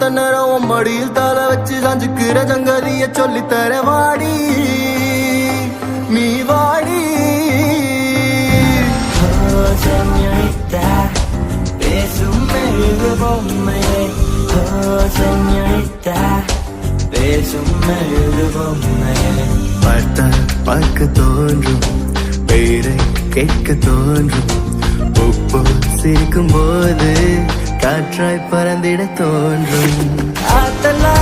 கொஞ்ச நேரம் மடியில் தலை வச்சு சாஞ்சுக்கிற சங்கதிய சொல்லித்தர வாடி நீ வாடி. Señorita, பேசும் மெழுகு பொம்மையே. Señorita, பேசும் மெழுகு பொம்மையே. பார்த்தால் பார்க்க தோன்றும், பெயரை கேட்க தோன்றும், உப்பு சிரிக்கும் போது காற்றாய் பறந்திட தோன்றும். ஆத்தலா